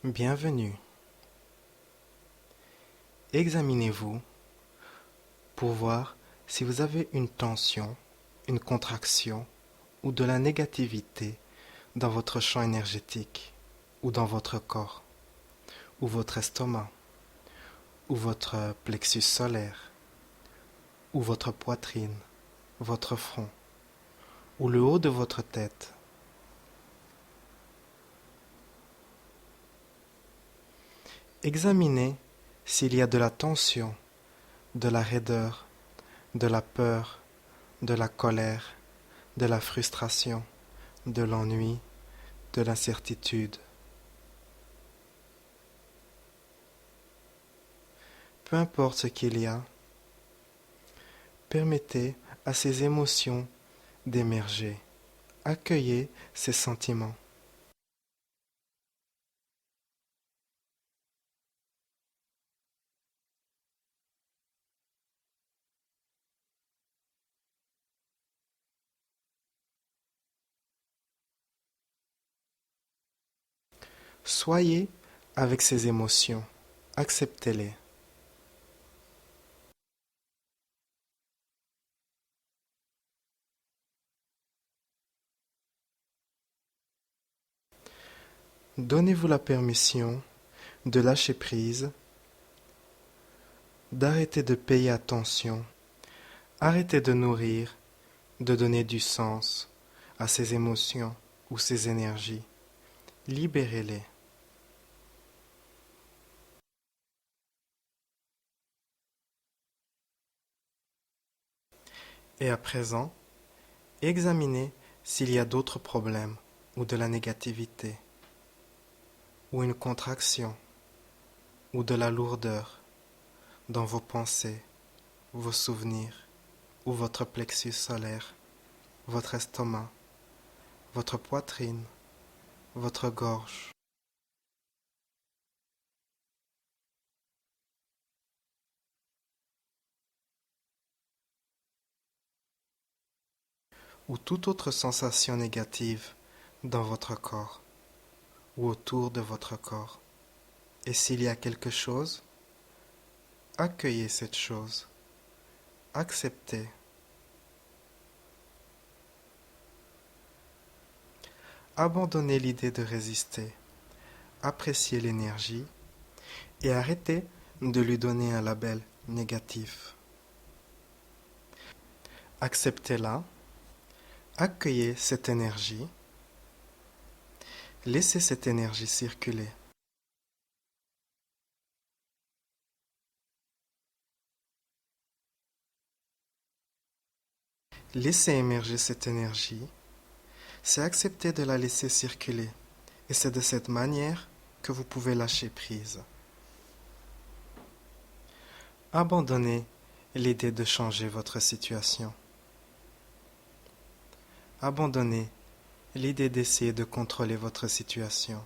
Bienvenue. Examinez-vous pour voir si vous avez une tension, une contraction ou de la négativité dans votre champ énergétique ou dans votre corps ou votre estomac ou votre plexus solaire ou votre poitrine, votre front ou le haut de votre tête. Examinez s'il y a de la tension, de la raideur, de la peur, de la colère, de la frustration, de l'ennui, de l'incertitude. Peu importe ce qu'il y a, permettez à ces émotions d'émerger. Accueillez ces sentiments. Soyez avec ces émotions. Acceptez-les. Donnez-vous la permission de lâcher prise, d'arrêter de payer attention, arrêtez de nourrir, de donner du sens à ces émotions ou ces énergies. Libérez-les. Et à présent, examinez s'il y a d'autres problèmes ou de la négativité ou une contraction ou de la lourdeur dans vos pensées, vos souvenirs ou votre plexus solaire, votre estomac, votre poitrine, votre gorge. Ou toute autre sensation négative dans votre corps ou autour de votre corps. Et s'il y a quelque chose, accueillez cette chose, acceptez. Abandonnez l'idée de résister, appréciez l'énergie et arrêtez de lui donner un label négatif. Acceptez-la, accueillez cette énergie, laissez cette énergie circuler. Laissez émerger cette énergie, c'est accepter de la laisser circuler et c'est de cette manière que vous pouvez lâcher prise. Abandonnez l'idée de changer votre situation. Abandonnez l'idée d'essayer de contrôler votre situation.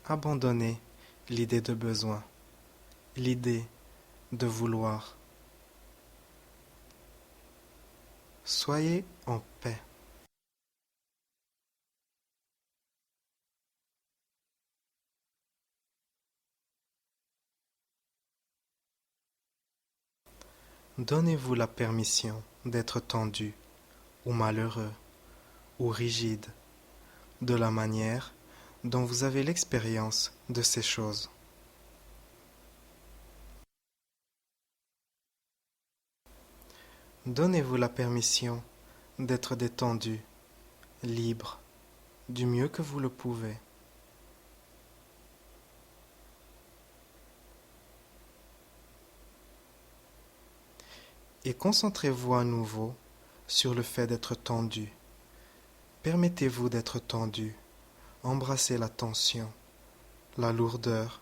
Abandonnez l'idée de besoin, l'idée de vouloir. Soyez en paix. Donnez-vous la permission d'être tendu ou malheureux ou rigide de la manière dont vous avez l'expérience de ces choses. Donnez-vous la permission d'être détendu, libre, du mieux que vous le pouvez. Et concentrez-vous à nouveau sur le fait d'être tendu. Permettez-vous d'être tendu. Embrassez la tension, la lourdeur,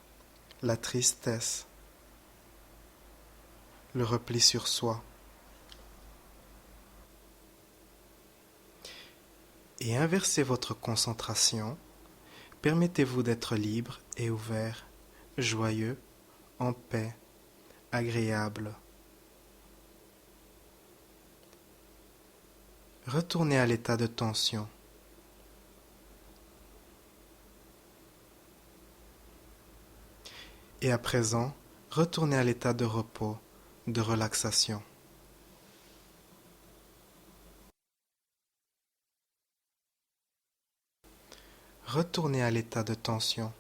la tristesse, le repli sur soi. Et inversez votre concentration. Permettez-vous d'être libre et ouvert, joyeux, en paix, agréable. Retournez à l'état de tension. Et à présent, retournez à l'état de repos, de relaxation. Retournez à l'état de tension.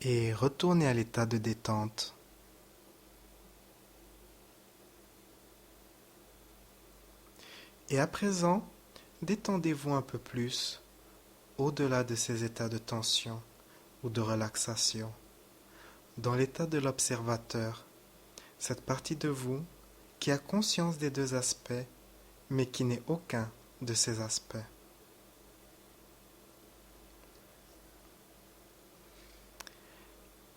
Et retournez à l'état de détente. Et à présent, détendez-vous un peu plus au-delà de ces états de tension ou de relaxation. Dans l'état de l'observateur, cette partie de vous qui a conscience des deux aspects, mais qui n'est aucun de ces aspects.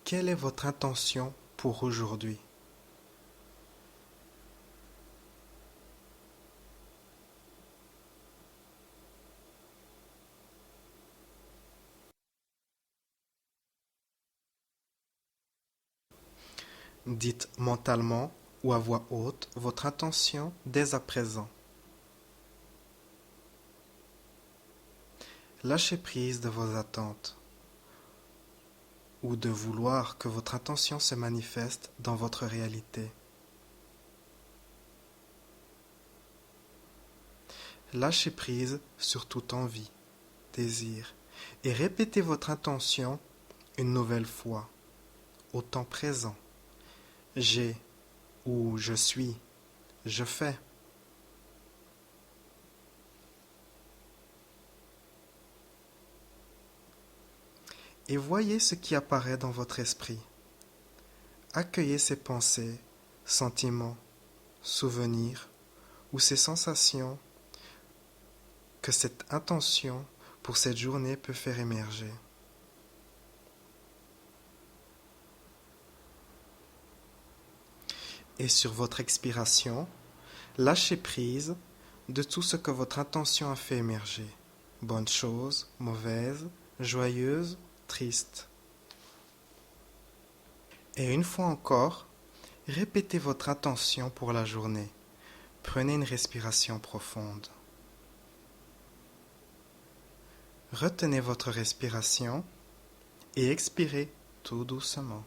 Quelle est votre intention pour aujourd'hui? Dites mentalement ou à voix haute votre intention dès à présent. Lâchez prise de vos attentes ou de vouloir que votre intention se manifeste dans votre réalité. Lâchez prise sur toute envie, désir, et répétez votre intention une nouvelle fois, au temps présent. J'ai ou je suis, je fais. Et voyez ce qui apparaît dans votre esprit. Accueillez ces pensées, sentiments, souvenirs ou ces sensations que cette intention pour cette journée peut faire émerger. Et sur votre expiration, lâchez prise de tout ce que votre intention a fait émerger. Bonnes choses, mauvaises, joyeuses, tristes. Et une fois encore, répétez votre intention pour la journée. Prenez une respiration profonde. Retenez votre respiration et expirez tout doucement.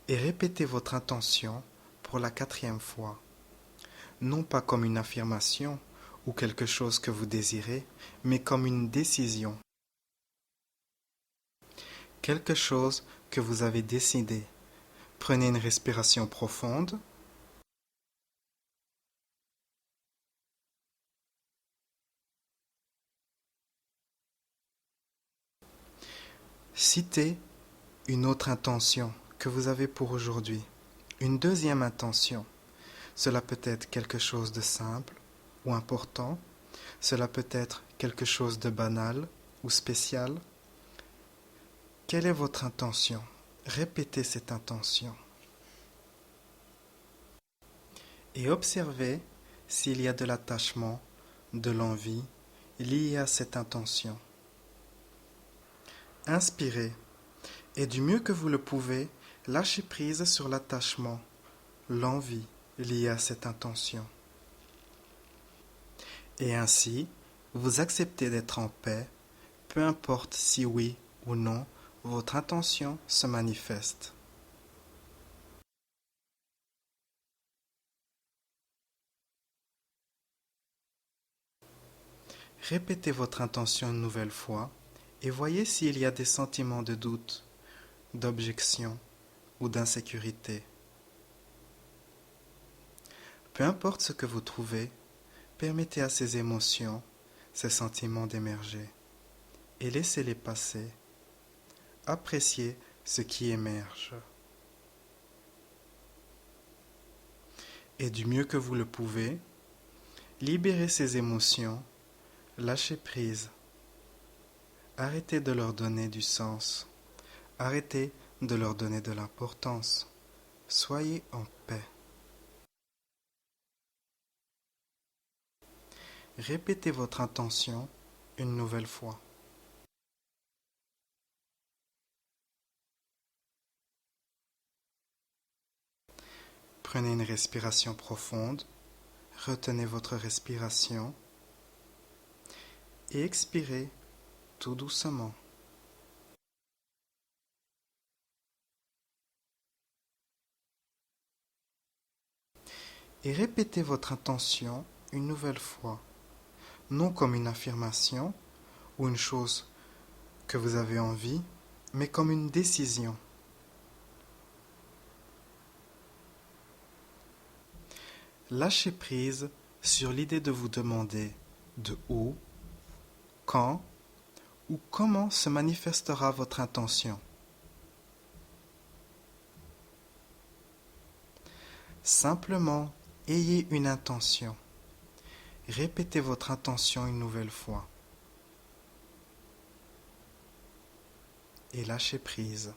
Et répétez votre intention pour la 4e fois, non pas comme une affirmation ou quelque chose que vous désirez, mais comme une décision, quelque chose que vous avez décidé. Prenez une respiration profonde. Citez une autre intention que vous avez pour aujourd'hui, une deuxième intention. Cela peut être quelque chose de simple ou important, cela peut être quelque chose de banal ou spécial. Quelle est votre intention? Répétez cette intention. Et observez s'il y a de l'attachement, de l'envie lié à cette intention. Inspirez et du mieux que vous le pouvez, lâchez prise sur l'attachement, l'envie liée à cette intention. Et ainsi, vous acceptez d'être en paix, peu importe si oui ou non votre intention se manifeste. Répétez votre intention une nouvelle fois et voyez s'il y a des sentiments de doute, d'objection ou d'insécurité. Peu importe ce que vous trouvez, permettez à ces émotions, ces sentiments d'émerger et laissez-les passer. Appréciez ce qui émerge. Et du mieux que vous le pouvez, libérez ces émotions, lâchez prise. Arrêtez de leur donner du sens. Arrêtez de leur donner de l'importance. Soyez en paix. Répétez votre intention une nouvelle fois. Prenez une respiration profonde, Retenez votre respiration et expirez tout doucement. Et répétez votre intention une nouvelle fois, non comme une affirmation ou une chose que vous avez envie, mais comme une décision. Lâchez prise sur l'idée de vous demander de où, quand ou comment se manifestera votre intention. Simplement, ayez une intention. Répétez votre intention une nouvelle fois. Et lâchez prise.